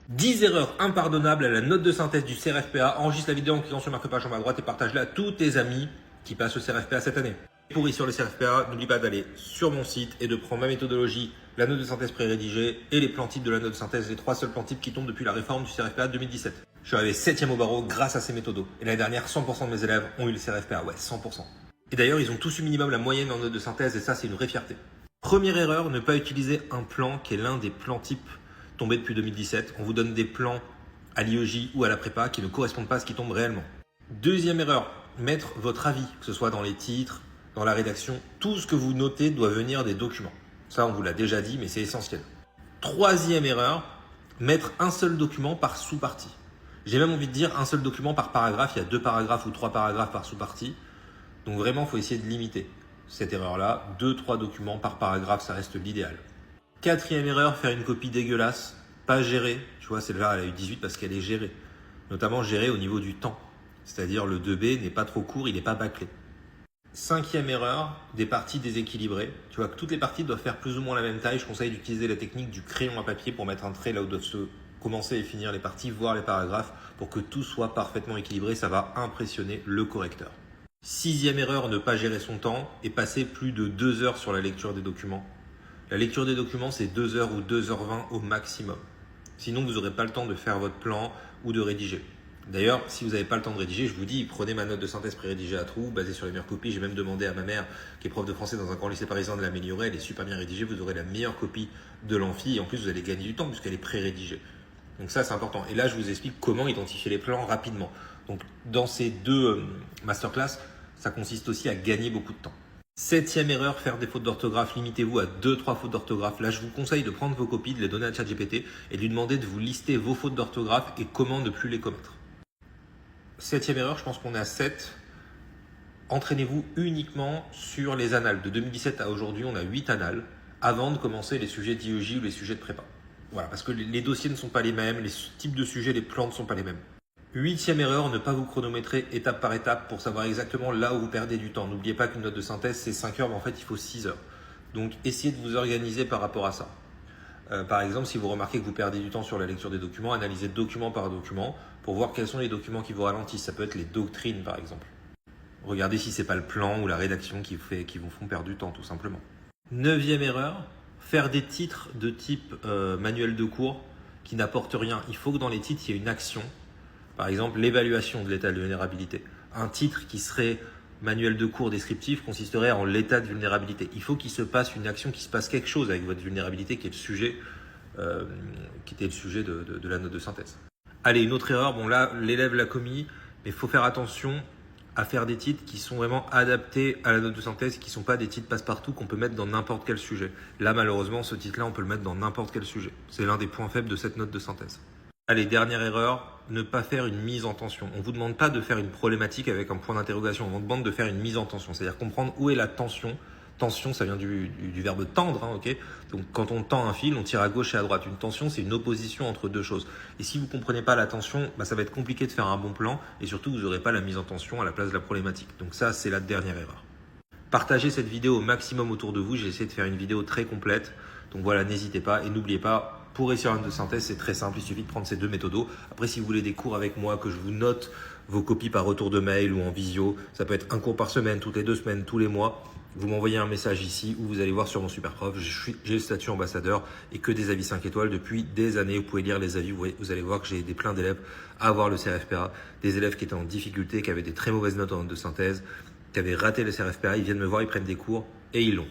10 erreurs impardonnables à la note de synthèse du CRFPA. Enregistre la vidéo en cliquant sur marque-page en bas à droite et partage-la à tous tes amis qui passent le CRFPA cette année. Pour réussir le CRFPA, n'oublie pas d'aller sur mon site et de prendre ma méthodologie, la note de synthèse pré-rédigée et les plans types de la note de synthèse, les 3 seuls plans types qui tombent depuis la réforme du CRFPA 2017. Je suis arrivé 7e au barreau grâce à ces méthodos. Et l'année dernière, 100% de mes élèves ont eu le CRFPA. Ouais, 100%. Et d'ailleurs, ils ont tous eu minimum la moyenne en note de synthèse et ça, c'est une vraie fierté. Première erreur, ne pas utiliser un plan qui est l'un des plans types tombés depuis 2017. On vous donne des plans à l'IEJ ou à la prépa qui ne correspondent pas à ce qui tombe réellement. Deuxième erreur, mettre votre avis, que ce soit dans les titres, dans la rédaction. Tout ce que vous notez doit venir des documents. Ça, on vous l'a déjà dit, mais c'est essentiel. Troisième erreur, mettre un seul document par sous-partie. J'ai même envie de dire un seul document par paragraphe. Il y a 2 paragraphes ou 3 paragraphes par sous-partie. Donc vraiment, il faut essayer de limiter cette erreur-là. 2-3 documents par paragraphe, ça reste l'idéal. Quatrième erreur, faire une copie dégueulasse, pas gérée. Tu vois, celle-là, elle a eu 18 parce qu'elle est gérée. Notamment gérée au niveau du temps. C'est-à-dire le 2B n'est pas trop court, il n'est pas bâclé. Cinquième erreur, des parties déséquilibrées. Tu vois que toutes les parties doivent faire plus ou moins la même taille. Je conseille d'utiliser la technique du crayon à papier pour mettre un trait là où doivent se commencer et finir les parties, voire les paragraphes, pour que tout soit parfaitement équilibré. Ça va impressionner le correcteur. Sixième erreur, ne pas gérer son temps et passer plus de 2 heures sur la lecture des documents. La lecture des documents, c'est 2 heures ou 2h20 au maximum. Sinon, vous n'aurez pas le temps de faire votre plan ou de rédiger. D'ailleurs, si vous n'avez pas le temps de rédiger, je vous dis, prenez ma note de synthèse pré-rédigée à trous, basée sur les meilleures copies. J'ai même demandé à ma mère, qui est prof de français dans un grand lycée parisien, de l'améliorer. Elle est super bien rédigée, vous aurez la meilleure copie de l'amphi. Et en plus, vous allez gagner du temps puisqu'elle est pré-rédigée. Donc ça, c'est important. Et là, je vous explique comment identifier les plans rapidement. Donc, dans ces 2 masterclass, ça consiste aussi à gagner beaucoup de temps. Septième erreur, faire des fautes d'orthographe. Limitez-vous à 2-3 fautes d'orthographe. Là, je vous conseille de prendre vos copies, de les donner à ChatGPT et de lui demander de vous lister vos fautes d'orthographe et comment ne plus les commettre. Septième erreur, je pense qu'on est à 7. Entraînez-vous uniquement sur les annales. De 2017 à aujourd'hui, on a 8 annales avant de commencer les sujets d'IEJ ou les sujets de prépa. Voilà, parce que les dossiers ne sont pas les mêmes, les types de sujets, les plans ne sont pas les mêmes. Huitième erreur, ne pas vous chronométrer étape par étape pour savoir exactement là où vous perdez du temps. N'oubliez pas qu'une note de synthèse, c'est 5 heures, mais en fait, il faut 6 heures. Donc, essayez de vous organiser par rapport à ça. Par exemple, si vous remarquez que vous perdez du temps sur la lecture des documents, analysez document par document pour voir quels sont les documents qui vous ralentissent. Ça peut être les doctrines, par exemple. Regardez si ce n'est pas le plan ou la rédaction qui vous font perdre du temps, tout simplement. Neuvième erreur, faire des titres de type manuel de cours qui n'apportent rien. Il faut que dans les titres, il y ait une action. Par exemple, l'évaluation de l'état de vulnérabilité. Un titre qui serait manuel de cours descriptif consisterait en l'état de vulnérabilité. Il faut qu'il se passe une action, qu'il se passe quelque chose avec votre vulnérabilité qui est le sujet, qui était le sujet de la note de synthèse. Allez, une autre erreur. Bon là, l'élève l'a commis, mais il faut faire attention à faire des titres qui sont vraiment adaptés à la note de synthèse, qui ne sont pas des titres passe-partout qu'on peut mettre dans n'importe quel sujet. Là, malheureusement, ce titre-là, on peut le mettre dans n'importe quel sujet. C'est l'un des points faibles de cette note de synthèse. Allez, dernière erreur, ne pas faire une mise en tension. On ne vous demande pas de faire une problématique avec un point d'interrogation. On vous demande de faire une mise en tension, c'est-à-dire comprendre où est la tension. Tension, ça vient du verbe tendre, hein, ok. Donc, quand on tend un fil, on tire à gauche et à droite. Une tension, c'est une opposition entre 2 choses. Et si vous ne comprenez pas la tension, ça va être compliqué de faire un bon plan et surtout, vous n'aurez pas la mise en tension à la place de la problématique. Donc ça, c'est la dernière erreur. Partagez cette vidéo au maximum autour de vous. J'ai essayé de faire une vidéo très complète. Donc voilà, n'hésitez pas et n'oubliez pas, pour réussir une note de synthèse, c'est très simple. Il suffit de prendre ces 2 méthodos. Après, si vous voulez des cours avec moi, que je vous note vos copies par retour de mail ou en visio, ça peut être un cours par semaine, toutes les 2 semaines, tous les mois. Vous m'envoyez un message ici ou vous allez voir sur mon super prof. J'ai le statut ambassadeur et que des avis 5 étoiles depuis des années. Vous pouvez lire les avis. Vous allez voir que j'ai plein d'élèves à avoir le CRFPA. Des élèves qui étaient en difficulté, qui avaient des très mauvaises notes en note de synthèse, qui avaient raté le CRFPA. Ils viennent me voir, ils prennent des cours et ils l'ont.